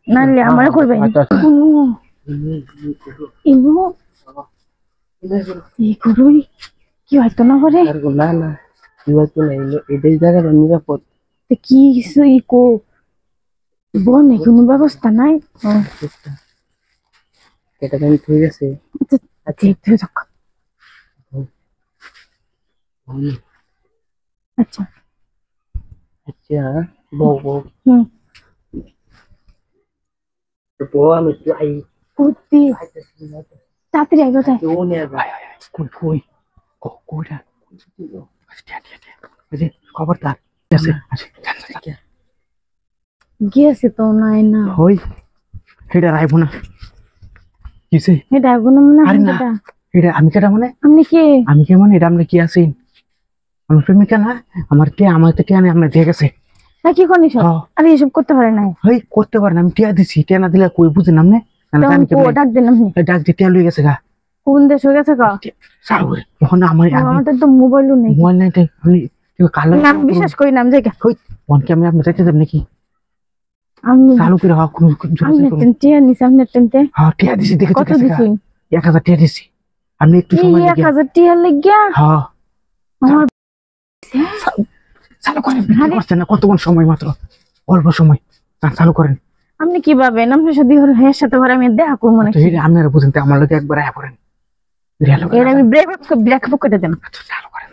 নাইলে আমার করবে ইনু এই করুই কি হয়তো না করে না না কি হয়তো না এটাই জায়গাটা নিরাপদ কি কিছু ই কো বনে কোনো ব্যবস্থা নাই এটা আমি ঠিক আছে আচ্ছা আচ্ছা বউ বউ বউ আমি একটু আই কুত্তি তাড়াতাড়ি আইবো তাই কই কোটা খবরদার গিয়েছে তো নাই না হই এটা রাইবো না কিসে এটা আইবো না মানে আরে না এটা আমি কেটা মানে আপনি কে আমি কে মানে এটা আমরা কি আছেন আমার প্রেমিকা না আমার কে আমার থেকে আনে আমরা দিয়ে গেছে না কি কোন সব আরে এসব করতে পারে না হই করতে পারে না আমি টিয়া দিছি টিয়া না দিলে কই বুঝেন আপনি ডাক দেন আপনি ডাক দিয়ে টিয়া লই গেছে গা কোন দেশ হয়ে গেছে গা সাউরে এখন আমাদের তো মোবাইলও নেই মোবাইল নাই আমি কালো নাম বিশ্বাস করি নাম জায়গা কই ফোন কি আমি আপনি চাইতে যাব নাকি আমি চালু করে হক আমি টিয়া নিছি আপনি টেনতে হ্যাঁ টিয়া দিছি দেখে কত দিছি 1000 টিয়া দিছি আমি একটু সময় লাগে 1000 টিয়া লাগিয়া হ্যাঁ আমার চালু করেন করছেন না কতক্ষণ সময় মাত্র অল্প সময় চালু করেন আপনি কি ভাবেন আপনার সাথে হের সাথে ঘরে আমি দেখা করবো না আপনারা বুঝেন তো আমার লোক একবার আয়া পড়েন এর আমি ব্রেক পকেটে দেন চালু করেন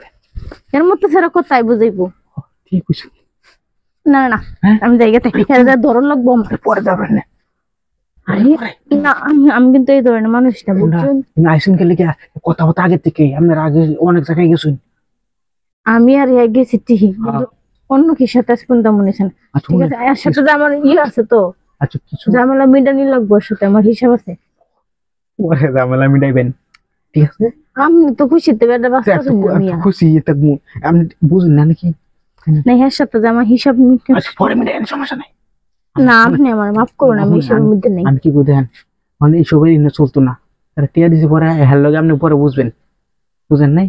এর মধ্যে সেরা কোথায় বুঝাইবো ঠিক কইছো না না আমি জায়গাতে ধরন লাগবো পরে যাবেন না না আমি কিন্তু এই ধরনের মানুষটা বুঝছেন আইসেন কে লিখে কথা কথা আগে থেকে আপনার আগে অনেক জায়গায় গেছেন আমি আর গেছি ঠিকই অন্য কি সাথে শুনতে মনে হচ্ছে ঠিক আছে এর সাথে যে আমার আছে তো আচ্ছা কিছু ঝামেলা মিটানি লাগবো সাথে আমার হিসাব আছে ওরে ঝামেলা মিটাইবেন ঠিক আছে আমি তো খুশিতে বেটা বাস্তা শুনি খুশি থাকবো আপনি বুঝুন না নাকি না এর সাথে যে আমার হিসাব মিটে আচ্ছা পরে মিটাইন সমস্যা নাই না আপনি আমার মাফ করুন আমি হিসাবের মধ্যে নেই আমি কি বুঝেন মানে এইসবের ইনে চলতো না আর টিয়া দিছি পরে হেল লগে আপনি পরে বুঝবেন বুঝেন নাই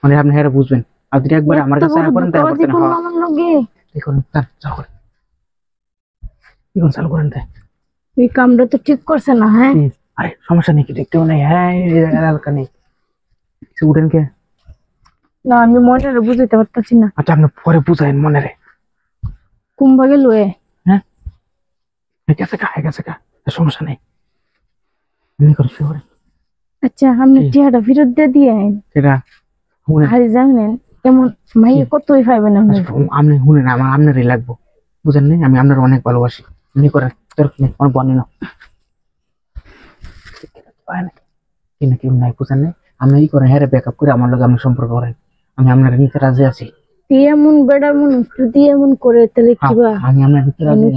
মানে আপনি হেরা বুঝবেন আপনি একবার আমার কাছে আয়া পড়েন তাই বলতেন হ্যাঁ আমার লগে দেখুন চালু করেন দেখুন চালু করেন তাই এই কামটা তো ঠিক করছে না হ্যাঁ আরে সমস্যা নেই কি দেখতেও নাই হ্যাঁ হালকা নেই কিছু উঠেন কে না আমি মনে বুঝাইতে পারতাছি না আচ্ছা আপনি পরে বুঝাইন মনে রে কুম্ভাগে লয়ে হ্যাঁ গেছে কা সমস্যা নেই এমনি করে শুয়ে পড়েন আচ্ছা আপনি টিয়াটা ফেরত দিয়ে সেটা আরে জানেন এমন মাইয়ে কতই পাইবেন আপনি শুনেন আপনারই লাগবো বুঝেন নাই আমি আপনার অনেক ভালোবাসি এমনি করেন তোর আমার বনে না কি নাই বুঝেন নাই আপনি এই করেন হ্যাঁ ব্যাকআপ করে আমার লগে আপনি সম্পর্ক করেন আমি আপনার নিতে রাজি আছি এমন বেড়া মন যদি এমন করে তাহলে কিবা আমি আপনার নিতে রাজি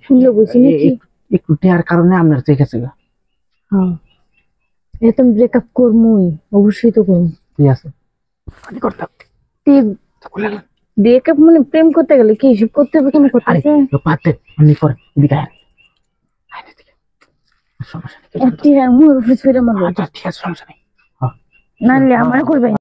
ফুলে বসি নাকি একটু টিয়ার কারণে আপনার চেয়ে গেছে হ্যাঁ এতম ব্রেকআপ করমুই অবশ্যই তো করব ঠিক আছে আমি করতাম ব্রেকআপ মানে প্রেম করতে গেলে কি হিসাব করতে হবে কোনো কথা আছে পাতে আমি করেন এদিকে সমস্যা নেই একটি আর মুর অফিস ফিরে মারবো ঠিক আছে সমস্যা নেই নাইলে আমার করবে